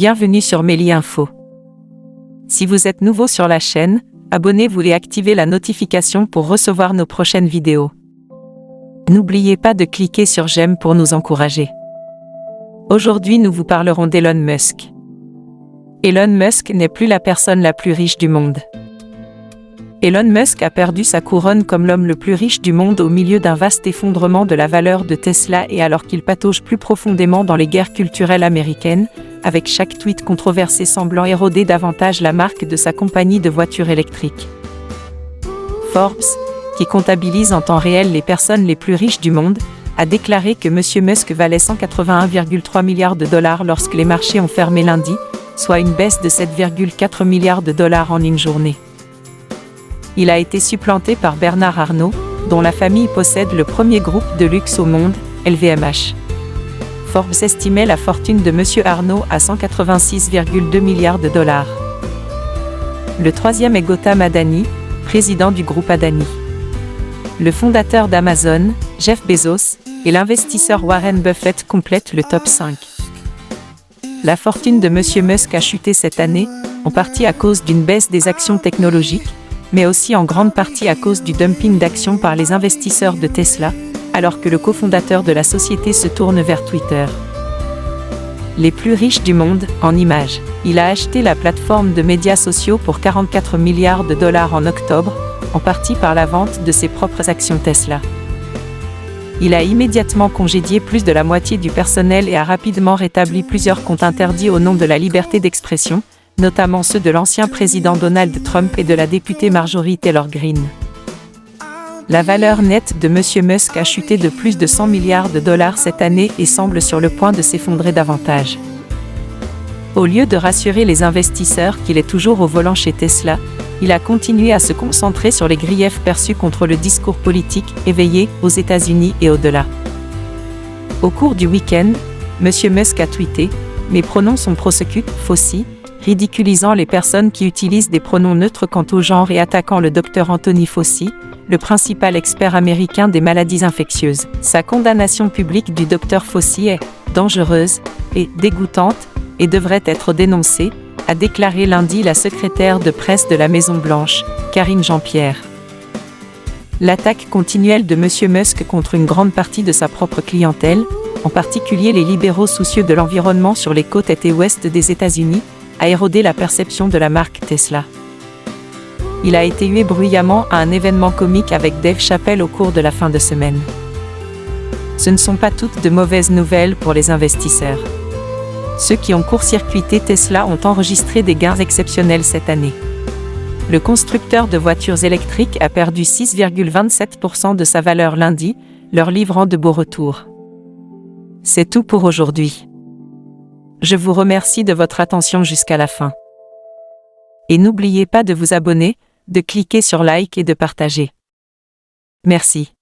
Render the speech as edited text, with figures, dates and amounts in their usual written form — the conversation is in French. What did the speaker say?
Bienvenue sur Méli Info. Si vous êtes nouveau sur la chaîne, abonnez-vous et activez la notification pour recevoir nos prochaines vidéos. N'oubliez pas de cliquer sur j'aime pour nous encourager. Aujourd'hui nous vous parlerons d'Elon Musk. Elon Musk n'est plus la personne la plus riche du monde. Elon Musk a perdu sa couronne comme l'homme le plus riche du monde au milieu d'un vaste effondrement de la valeur de Tesla et alors qu'il patauge plus profondément dans les guerres culturelles américaines, avec chaque tweet controversé semblant éroder davantage la marque de sa compagnie de voitures électriques. Forbes, qui comptabilise en temps réel les personnes les plus riches du monde, a déclaré que M. Musk valait 181,3 milliards de dollars lorsque les marchés ont fermé lundi, soit une baisse de 7,4 milliards de dollars en une journée. Il a été supplanté par Bernard Arnault, dont la famille possède le premier groupe de luxe au monde, LVMH. Forbes estimait la fortune de M. Arnault à 186,2 milliards de dollars. Le troisième est Gautam Adani, président du groupe Adani. Le fondateur d'Amazon, Jeff Bezos, et l'investisseur Warren Buffett complètent le top 5. La fortune de M. Musk a chuté cette année, en partie à cause d'une baisse des actions technologiques, mais aussi en grande partie à cause du dumping d'actions par les investisseurs de Tesla, alors que le cofondateur de la société se tourne vers Twitter. Les plus riches du monde, en images. Il a acheté la plateforme de médias sociaux pour 44 milliards de dollars en octobre, en partie par la vente de ses propres actions Tesla. Il a immédiatement congédié plus de la moitié du personnel et a rapidement rétabli plusieurs comptes interdits au nom de la liberté d'expression, notamment ceux de l'ancien président Donald Trump et de la députée Marjorie Taylor Greene. La valeur nette de M. Musk a chuté de plus de 100 milliards de dollars cette année et semble sur le point de s'effondrer davantage. Au lieu de rassurer les investisseurs qu'il est toujours au volant chez Tesla, il a continué à se concentrer sur les griefs perçus contre le discours politique éveillé aux États-Unis et au-delà. Au cours du week-end, M. Musk a tweeté « Mes pronoms sont prosecute, Fauci », ridiculisant les personnes qui utilisent des pronoms neutres quant au genre et attaquant le Dr Anthony Fauci, le principal expert américain des maladies infectieuses. Sa condamnation publique du Dr Fauci est « dangereuse » et « dégoûtante » et devrait être dénoncée, a déclaré lundi la secrétaire de presse de la Maison-Blanche, Karine Jean-Pierre. L'attaque continuelle de M. Musk contre une grande partie de sa propre clientèle, en particulier les libéraux soucieux de l'environnement sur les côtes est et ouest des États-Unis, a érodé la perception de la marque Tesla. Il a été hué bruyamment à un événement comique avec Dave Chappelle au cours de la fin de semaine. Ce ne sont pas toutes de mauvaises nouvelles pour les investisseurs. Ceux qui ont court-circuité Tesla ont enregistré des gains exceptionnels cette année. Le constructeur de voitures électriques a perdu 6,27% de sa valeur lundi, leur livrant de beaux retours. C'est tout pour aujourd'hui. Je vous remercie de votre attention jusqu'à la fin. Et n'oubliez pas de vous abonner, de cliquer sur like et de partager. Merci.